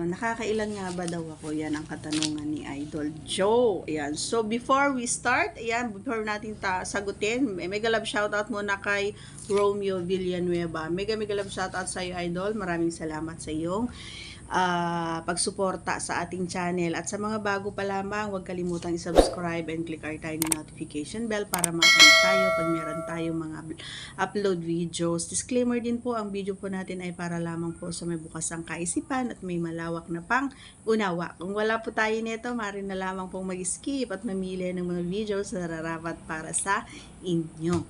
Ayun, nakakailan nga ba daw ako? Yan ang katanungan ni Idol Joe. Ayan. So, before we start, ayan, before natin sagutin, mega love shoutout muna kay Romeo Villanueva. Mega love shoutout sa iyo, Idol. Maraming salamat sa iyong pagsuporta sa ating channel. At sa mga bago pa lamang, huwag kalimutang i-subscribe and click our tiny notification bell para ma-update tayo pag meron tayong mga upload videos. Disclaimer din po, ang video po natin ay para lamang po sa may bukas ang kaisipan at may malawak na pang unawa. Kung wala po tayo nito, maaari na lamang pong mag-skip at mamili ng mga videos na nararapat para sa inyo.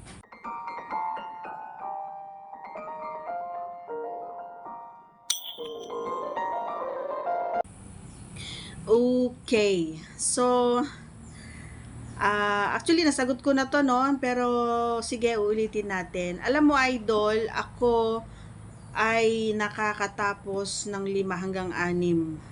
Okay. So, actually, nasagot ko na to, no? Pero, sige, ulitin natin. Alam mo, Idol, ako ay nakakatapos ng 5 hanggang 6.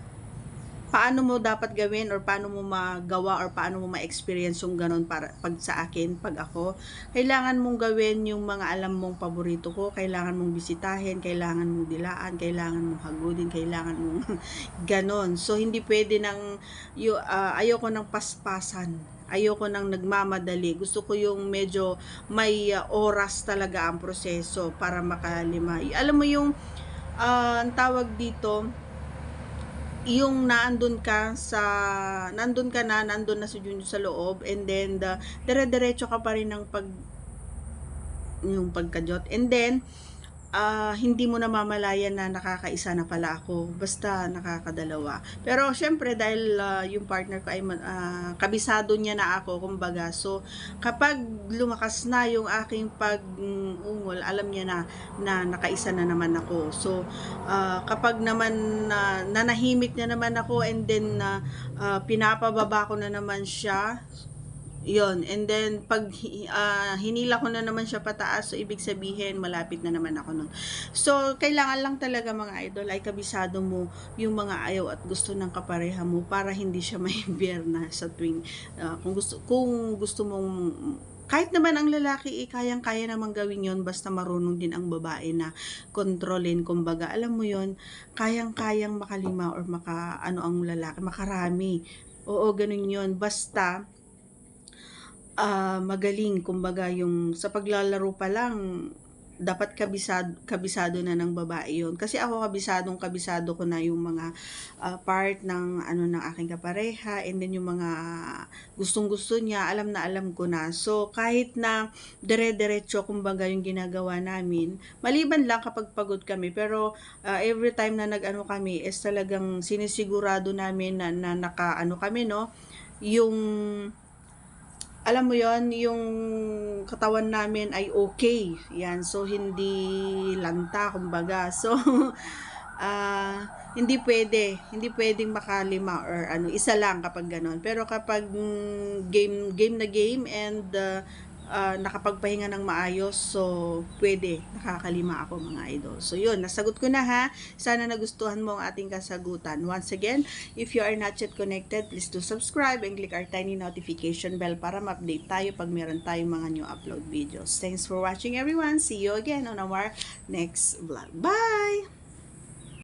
Paano mo dapat gawin or paano mo magawa or paano mo ma-experience yung ganun para pag sa akin, pag ako, kailangan mong gawin yung mga alam mong paborito ko, kailangan mong bisitahin, kailangan mong dilaan, kailangan mong hagudin, kailangan mong ganon. So hindi pwede nang ayoko ng paspasan. Ayoko nang nagmamadali. Gusto ko yung medyo may oras talaga ang proseso para makalima. Alam mo yung ang tawag dito, yung nandun na sa loob, and then dire-diretso ka pa rin ng yung pagkajot, and then hindi mo na mamalayan na nakakaisa na pala ako, basta nakakadalawa. Pero syempre dahil yung partner ko ay kabisado niya na ako, kumbaga, so kapag lumakas na yung aking pag-ungol, alam niya na nakaisa na naman ako. So kapag naman nanahimik na naman ako, and then pinapababa ko na naman siya, yon, and then pag hinila ko na naman siya pataas, so ibig sabihin malapit na naman ako nun. So kailangan lang talaga, mga idol, ay kabisado mo yung mga ayaw at gusto ng kapareha mo para hindi siya maibiyerna sa tuwing kung gusto mong, kahit naman ang lalaki kayang-kaya namang gawin yon, basta marunong din ang babae na kontrolin, kumbaga, alam mo yon, kayang-kayang makalima or ang lalaki, makarami. Oo, ganun yon, basta magaling, kumbaga, yung sa paglalaro pa lang dapat kabisado na ng babae yon. Kasi ako kabisado ko na yung mga part ng ng aking kapareha, and then yung mga gustong-gusto niya, alam na alam ko na. So kahit na dire-diretso, kumbaga, yung ginagawa namin, maliban lang kapag pagod kami, pero every time na kami is talagang sinisigurado namin na kami, no, yung alam mo yon, yung katawan namin ay okay. Yan, so hindi lanta, kumbaga. So hindi pwedeng makalima or isa lang kapag ganon. Pero kapag game na game, and nakapagpahinga ng maayos, so pwede, nakakalima ako, mga idol. So yun, nasagot ko na, ha. Sana nagustuhan mo ang ating kasagutan. Once again, if you are not yet connected, please do subscribe and click our tiny notification bell para ma-update tayo pag meron tayong mga new upload videos. Thanks for watching, everyone. See you again on our next vlog. Bye!